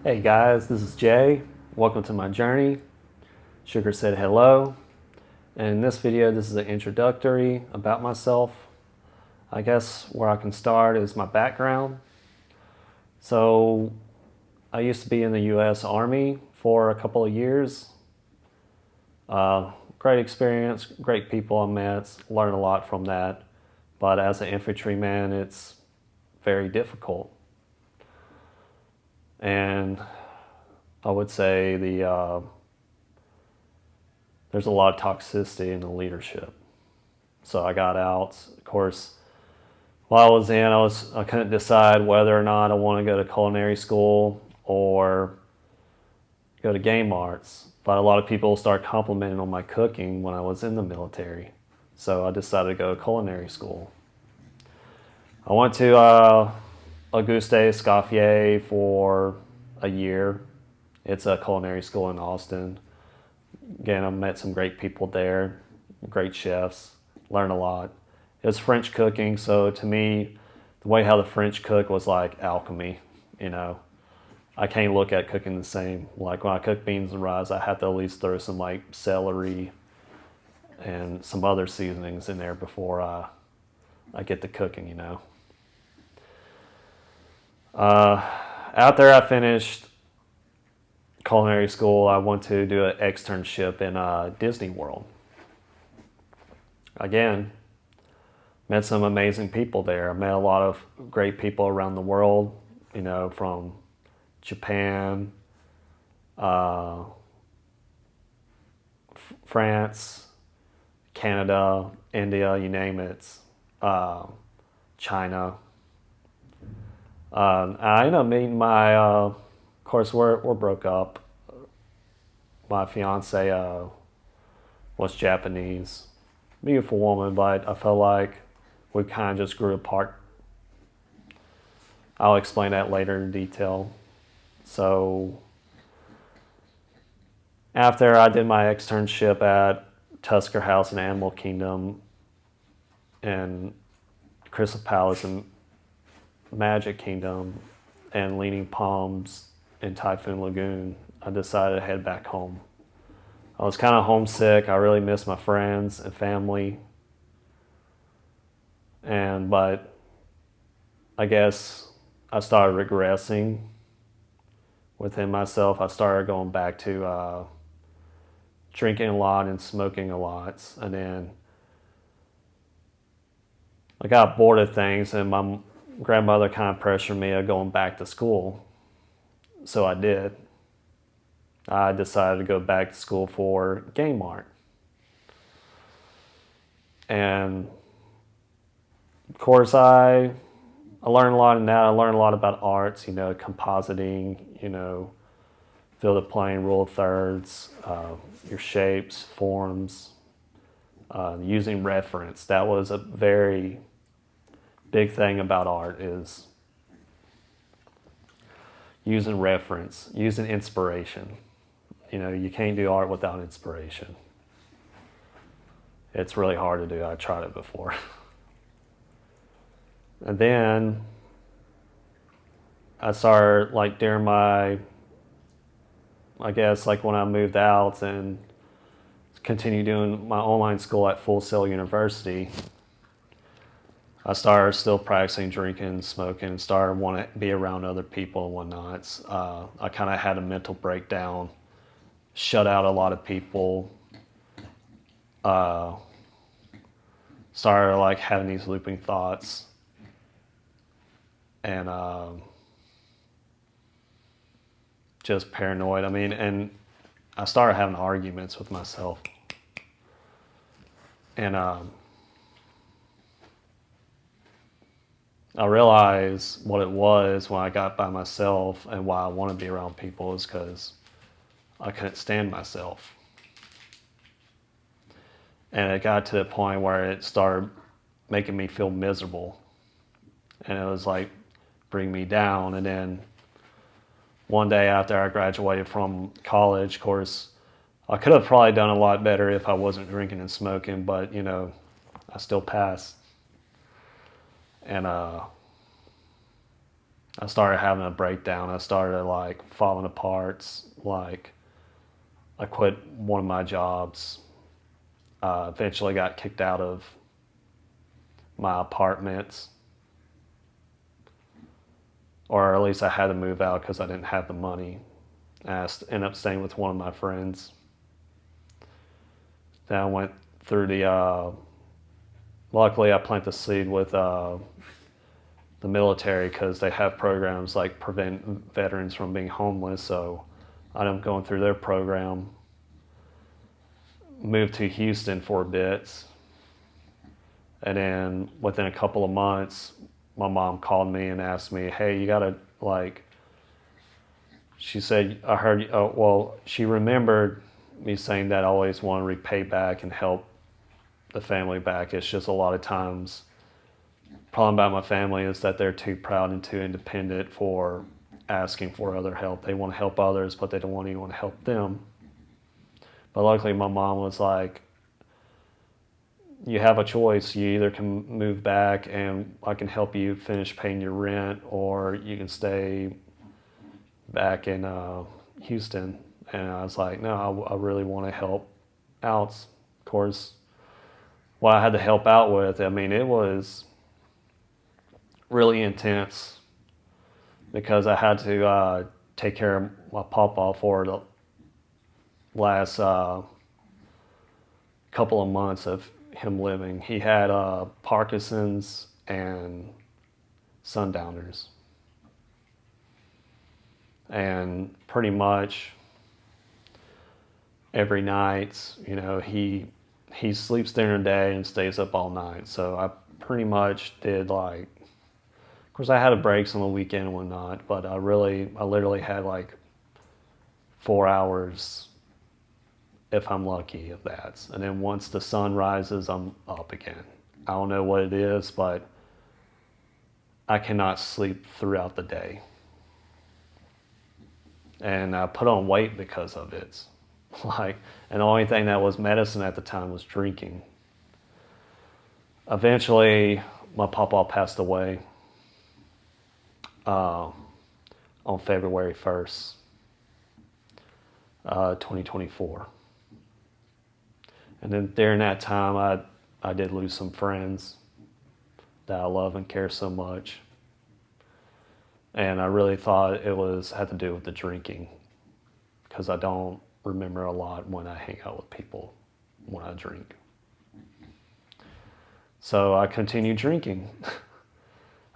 Hey guys, this is Jay. Welcome to my journey. Sugar said hello. And in this video, this is an introductory about myself. I guess where I can start is my background. So I used to be in the U.S. Army for a couple of years. Great experience, great people I met, learned a lot from that. But as an infantryman, it's very difficult. And I would say there's a lot of toxicity in the leadership. So I got out. Of course, while I was in, I couldn't decide whether or not I want to go to culinary school or go to game arts. But a lot of people started complimenting on my cooking when I was in the military. So I decided to go to culinary school. I went to Auguste Escoffier for a year. It's a culinary school in Austin. Again, I met some great people there, great chefs, learned a lot. It was French cooking, so to me, the way how the French cook was like alchemy, you know. I can't look at cooking the same. Like when I cook beans and rice, I have to at least throw some like celery and some other seasonings in there before I get to cooking, you know. Out there, I finished culinary school. I went to do an externship in Disney World. Again, met some amazing people there. I met a lot of great people around the world, you know, from Japan, France, Canada, India, you name it, China. I ended up meeting of course, we're broke up. My fiance was Japanese, beautiful woman, but I felt like we kind of just grew apart. I'll explain that later in detail. So after I did my externship at Tusker House and Animal Kingdom and Crystal Palace and Magic Kingdom and Leaning Palms and Typhoon Lagoon, I decided to head back home. I was kind of homesick. I really missed my friends and family. But I guess I started regressing within myself. I started going back to drinking a lot and smoking a lot. And then I got bored of things, and my grandmother kind of pressured me of going back to school. So I did. I decided to go back to school for game art. And of course, I learned a lot in that. I learned a lot about arts, you know, compositing, you know, field of plane, rule of thirds, your shapes, forms, using reference. That was a very big thing about art, is using reference, using inspiration. You know, you can't do art without inspiration. It's really hard to do. I tried it before. And then I started, like, during I guess, like when I moved out and continued doing my online school at Full Sail University, I started still practicing drinking, smoking, and started wanting to be around other people and whatnot. I kind of had a mental breakdown, shut out a lot of people, started like having these looping thoughts, and just paranoid. I mean, and I started having arguments with myself, and I realized what it was when I got by myself, and why I wanted to be around people is because I couldn't stand myself. And it got to the point where it started making me feel miserable. And it was like bring me down. And then one day after I graduated from college, of course, I could have probably done a lot better if I wasn't drinking and smoking, but, you know, I still passed. And I started having a breakdown. I started like falling apart. Like I quit one of my jobs. Eventually got kicked out of my apartment, or at least I had to move out because I didn't have the money. I ended up staying with one of my friends. Then I went through luckily I planted the seed with the military because they have programs like prevent veterans from being homeless. So I ended up going through their program, moved to Houston for a bit, and then within a couple of months, my mom called me and asked me, "Hey, you gotta like." She said, "I heard." Well, she remembered me saying that I always want to repay back and help the family back. It's just a lot of times, problem about my family is that they're too proud and too independent for asking for other help. They want to help others, but they don't want anyone to help them. But luckily, my mom was like, you have a choice. You either can move back and I can help you finish paying your rent, or you can stay back in Houston. And I was like, no, I really want to help out. Of course, what I had to help out with, I mean, it was really intense because I had to take care of my papa for the last couple of months of him living. He had Parkinson's and sundowners. And pretty much every night, you know, he sleeps during the day and stays up all night. So I pretty much did like, of course I had breaks on the weekend and whatnot, but I literally had like 4 hours if I'm lucky of that. And then once the sun rises, I'm up again. I don't know what it is, but I cannot sleep throughout the day. And I put on weight because of it. Like, and the only thing that was medicine at the time was drinking. Eventually, my papa passed away on February 1st, 2024. And then during that time, I did lose some friends that I love and care so much. And I really thought it had to do with the drinking, because I don't remember a lot when I hang out with people when I drink. So I continued drinking.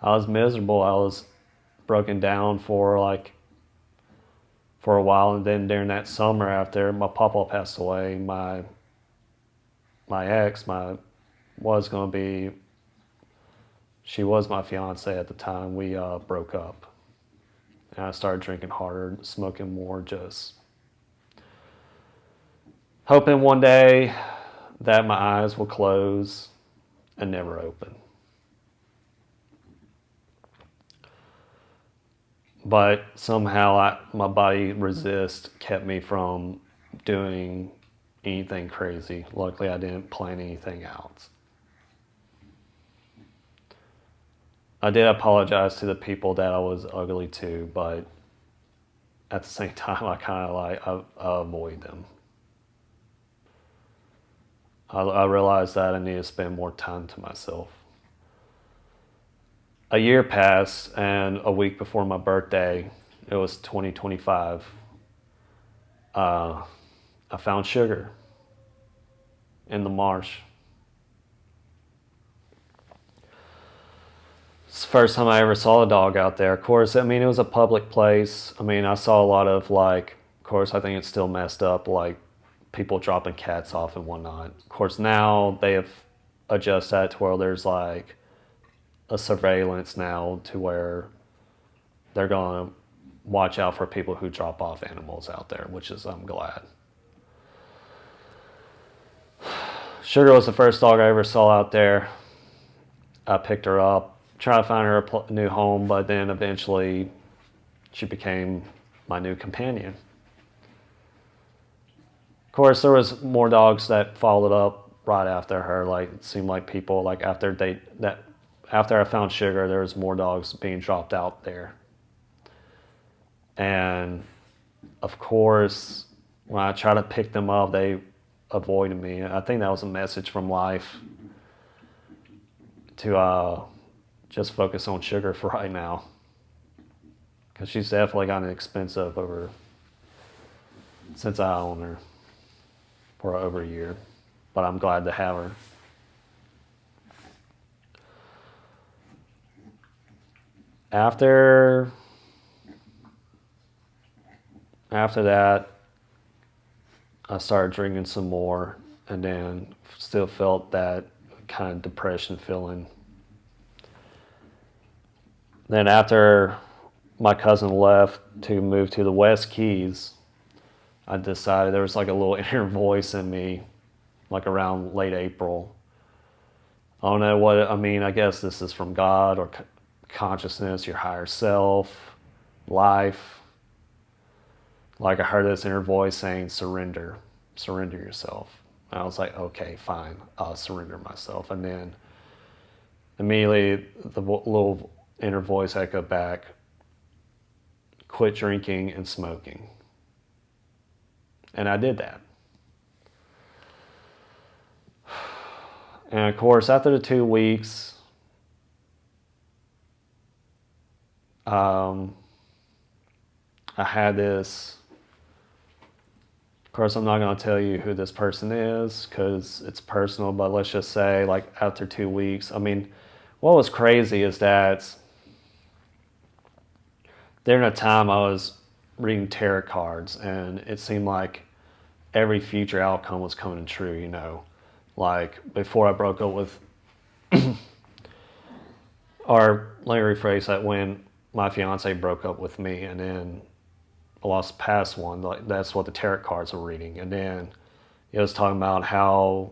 I was miserable. I was broken down for a while, and then during that summer after my papa passed away, my ex, she was my fiance at the time. We broke up, and I started drinking harder, smoking more, just hoping one day that my eyes will close and never open. But somehow my body kept me from doing anything crazy. Luckily, I didn't plan anything out. I did apologize to the people that I was ugly to, but at the same time, I kind of I avoid them. I realized that I need to spend more time to myself. A year passed, and a week before my birthday, it was 2025, I found sugar in the marsh. It's the first time I ever saw a dog out there. Of course, I mean, it was a public place. I mean, I saw a lot of of course, I think it's still messed up, like people dropping cats off and whatnot. Of course, now they have adjusted that to where there's like a surveillance now to where they're going to watch out for people who drop off animals out there, which is, I'm glad. Sugar was the first dog I ever saw out there. I picked her up, tried to find her a new home, but then eventually she became my new companion. Of course, there was more dogs that followed up right after her. Like, it seemed like people, like after I found Sugar, there was more dogs being dropped out there. And of course, when I try to pick them up, they avoided me. I think that was a message from life to just focus on sugar for right now, because she's definitely gotten expensive over since I own her for over a year. But I'm glad to have her. After that, I started drinking some more, and then still felt that kind of depression feeling. Then after my cousin left to move to the West Keys, I decided there was like a little inner voice in me, like around late April. I don't know what, I mean, I guess this is from God or consciousness, your higher self, life. Like I heard this inner voice saying, surrender yourself. And I was like, okay, fine, I'll surrender myself. And then immediately the little inner voice echoed back, quit drinking and smoking. And I did that. And of course, after the 2 weeks, I had this, of course, I'm not going to tell you who this person is because it's personal, but let's just say like after 2 weeks, I mean, what was crazy is that during a time I was reading tarot cards and it seemed like every future outcome was coming true, you know. Like before I broke up with, or let me rephrase that, when my fiance broke up with me and then I lost the past one, like that's what the tarot cards were reading. And then it was talking about how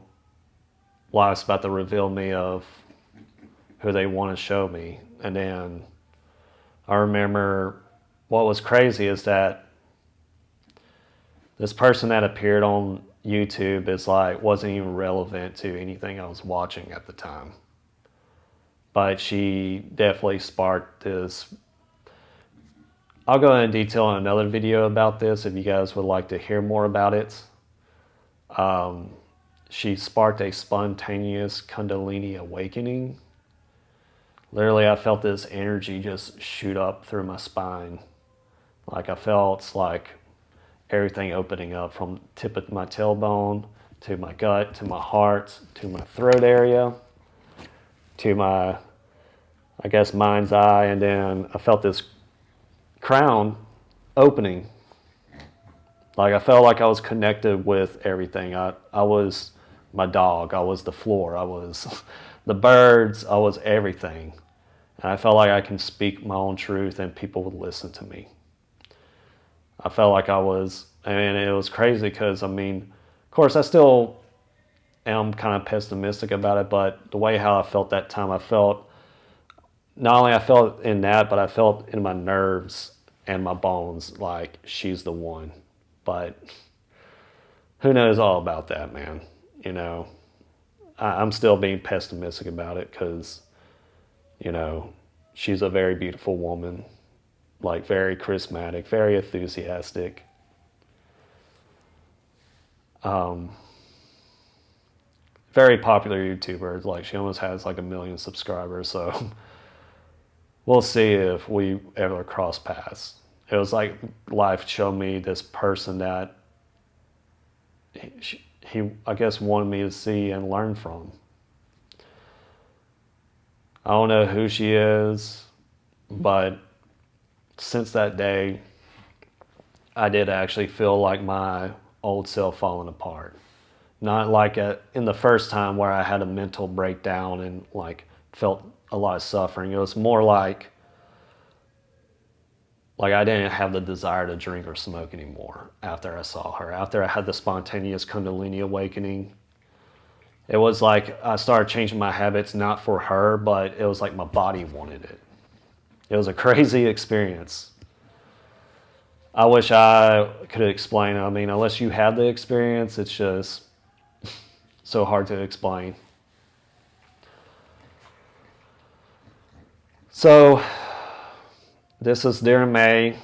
life's about to reveal me of who they want to show me. And then I remember what was crazy is that this person that appeared on YouTube is like wasn't even relevant to anything I was watching at the time. But she definitely sparked this. I'll go into detail in another video about this if you guys would like to hear more about it. She sparked a spontaneous Kundalini awakening. Literally, I felt this energy just shoot up through my spine. Like I felt like everything opening up from the tip of my tailbone to my gut, to my heart, to my throat area, to my, I guess, mind's eye. And then I felt this crown opening. Like I felt like I was connected with everything. I was my dog. I was the floor. I was the birds. I was everything. And I felt like I can speak my own truth and people would listen to me. I felt like I was, and it was crazy because, I mean, of course, I still am kind of pessimistic about it, but the way how I felt that time, I felt, not only I felt in that, but I felt in my nerves and my bones like she's the one. But who knows all about that, man? You know, I'm still being pessimistic about it because, you know, she's a very beautiful woman, like very charismatic, very enthusiastic. Very popular YouTuber. Like she almost has like 1 million subscribers. So we'll see if we ever cross paths. It was like life showed me this person that he I guess wanted me to see and learn from. I don't know who she is, but since that day, I did actually feel like my old self falling apart. Not like in the first time where I had a mental breakdown and like felt a lot of suffering. It was more like I didn't have the desire to drink or smoke anymore after I saw her. After I had the spontaneous Kundalini awakening, it was like I started changing my habits, not for her, but it was like my body wanted it. It was a crazy experience. I wish I could explain. I mean, unless you had the experience, it's just so hard to explain. So this is during May.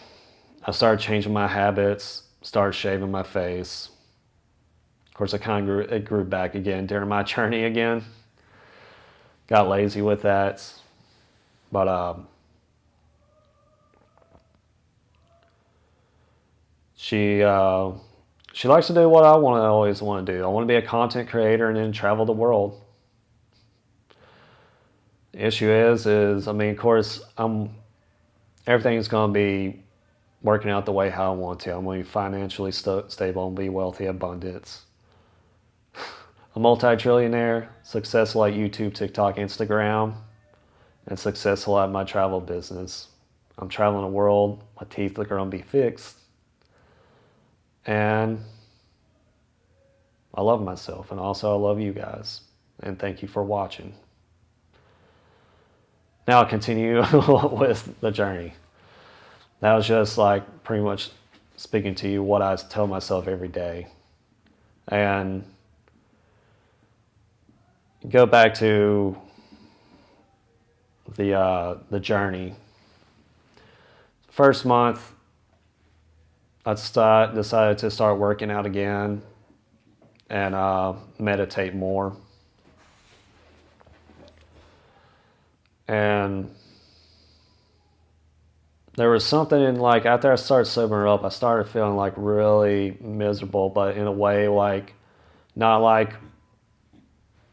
I started changing my habits, started shaving my face. Of course, it grew back again during my journey again. Got lazy with that. But she likes to do what I always want to do. I want to be a content creator and then travel the world. The issue is I mean, of course, everything's going to be working out the way how I want to. I'm going to be financially stable and be wealthy, abundance. A multi-trillionaire, successful at YouTube, TikTok, Instagram, and successful at my travel business. I'm traveling the world. My teeth are going to be fixed. And I love myself. And also I love you guys. And thank you for watching. Now I'll continue with the journey. That was just like pretty much speaking to you what I tell myself every day. And go back to the journey. First month, I decided to start working out again and meditate more. And there was something in like, after I started sobering up, I started feeling like really miserable, but in a way like, not like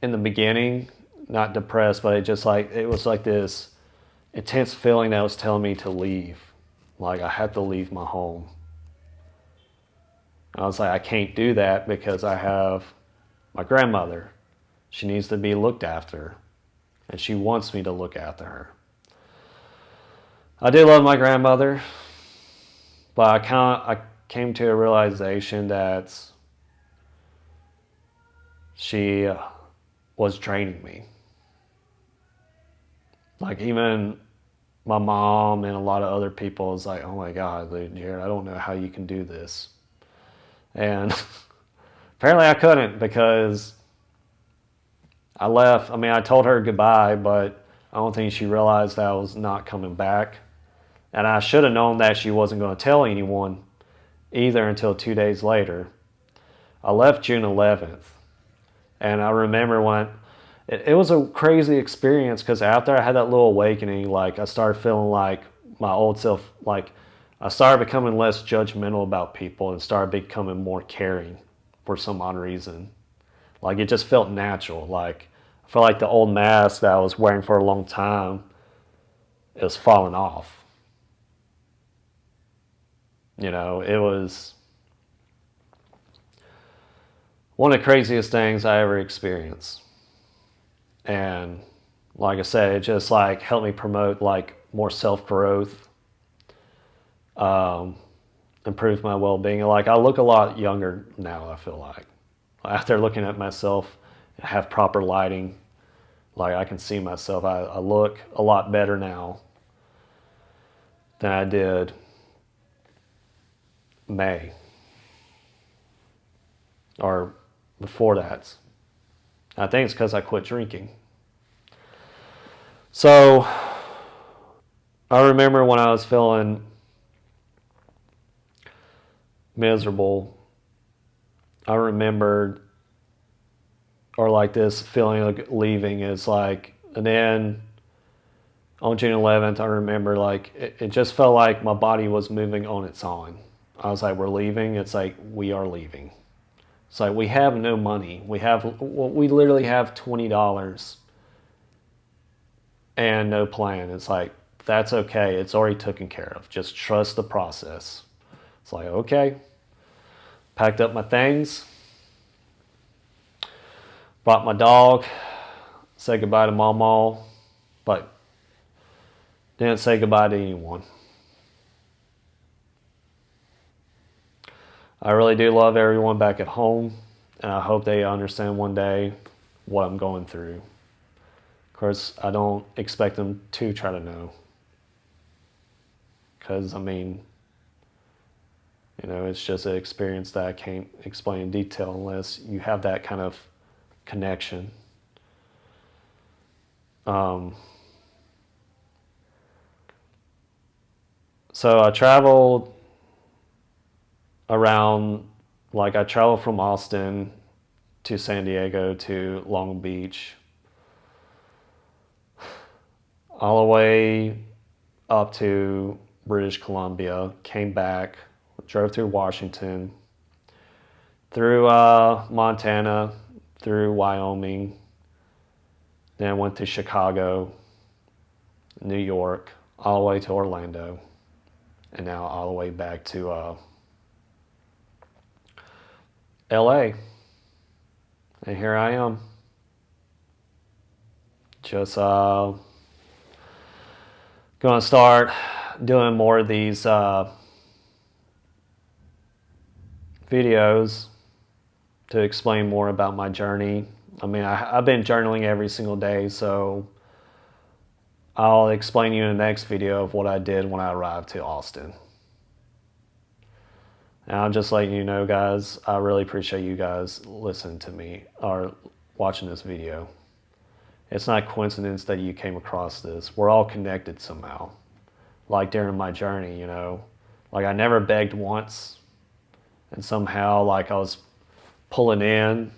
in the beginning, not depressed, but it was like this intense feeling that was telling me to leave. Like I had to leave my home. I was like, I can't do that because I have my grandmother. She needs to be looked after. And she wants me to look after her. I do love my grandmother. But I came to a realization that she was draining me. Like even my mom and a lot of other people was like, oh my God, Jared, I don't know how you can do this. And apparently I couldn't because I left. I mean, I told her goodbye, but I don't think she realized that I was not coming back. And I should have known that she wasn't going to tell anyone either until 2 days later. I left June 11th. And I remember when it was a crazy experience because after I had that little awakening, like I started feeling like my old self, like I started becoming less judgmental about people and started becoming more caring for some odd reason. Like it just felt natural. Like I felt like the old mask that I was wearing for a long time is falling off. You know, it was one of the craziest things I ever experienced. And like I said, it just like helped me promote like more self-growth, improve my well-being. Like I look a lot younger now, I feel like. After looking at myself, have proper lighting, like I can see myself. I look a lot better now than I did May or before that. I think it's because I quit drinking. So I remember when I was feeling miserable, I remembered, or like this feeling of leaving is like, and then on June 11th, I remember like, it just felt like my body was moving on its own. I was like, we're leaving. It's like, we are leaving. It's like, we have no money. We literally have $20 and no plan. It's like, that's okay. It's already taken care of. Just trust the process. It's like, okay. Packed up my things. Brought my dog. Said goodbye to Mama. But didn't say goodbye to anyone. I really do love everyone back at home. And I hope they understand one day what I'm going through. Of course, I don't expect them to try to know. Because, I mean, you know, it's just an experience that I can't explain in detail unless you have that kind of connection. So I traveled around, like I traveled from Austin to San Diego to Long Beach, all the way up to British Columbia, came back, drove through Washington, through Montana, through Wyoming, then went to Chicago, New York, all the way to Orlando, and now all the way back to LA. And here I am. Just going to start doing more of these videos to explain more about my journey. I mean, I've been journaling every single day, so I'll explain you in the next video of what I did when I arrived to Austin. And I'm just letting you know, guys, I really appreciate you guys listening to me or watching this video. It's not a coincidence that you came across this. We're all connected somehow. Like during my journey, you know, like I never begged once, and somehow like I was pulling in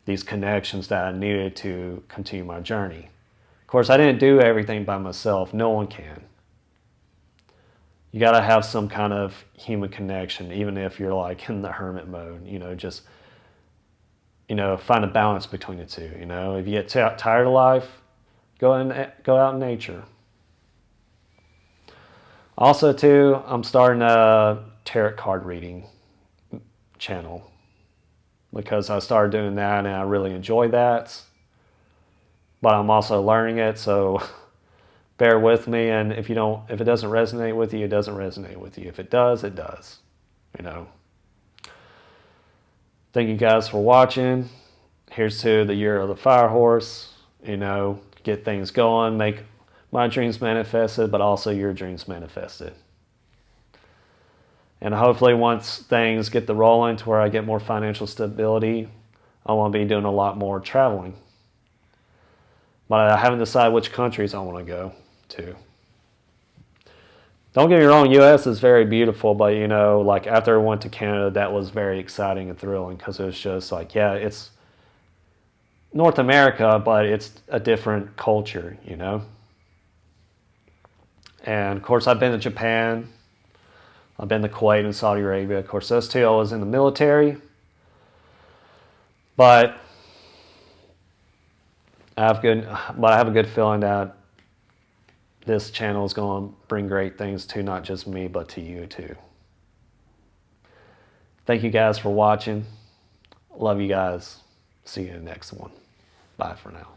these connections that I needed to continue my journey. Of course, I didn't do everything by myself. No one can. You got to have some kind of human connection, even if you're like in the hermit mode, you know, just, you know, find a balance between the two. You know, if you get tired of life, go out in nature. Also, too, I'm starting a tarot card reading channel because I started doing that and I really enjoy that. But I'm also learning it, so bear with me. And if it doesn't resonate with you, it doesn't resonate with you. If it does, it does. You know. Thank you guys for watching. Here's to the year of the fire horse. You know, get things going, make my dreams manifested, but also your dreams manifested. And hopefully once things get the rolling to where I get more financial stability, I want to be doing a lot more traveling. But I haven't decided which countries I want to go to. Don't get me wrong, U.S. is very beautiful, but you know, like after I went to Canada, that was very exciting and thrilling because it was just like, yeah, it's North America, but it's a different culture, you know. And of course, I've been to Japan. I've been to Kuwait and Saudi Arabia. Of course, those two I was in the military. But I have a good feeling that this channel is going to bring great things to not just me, but to you too. Thank you guys for watching. Love you guys. See you in the next one. Bye for now.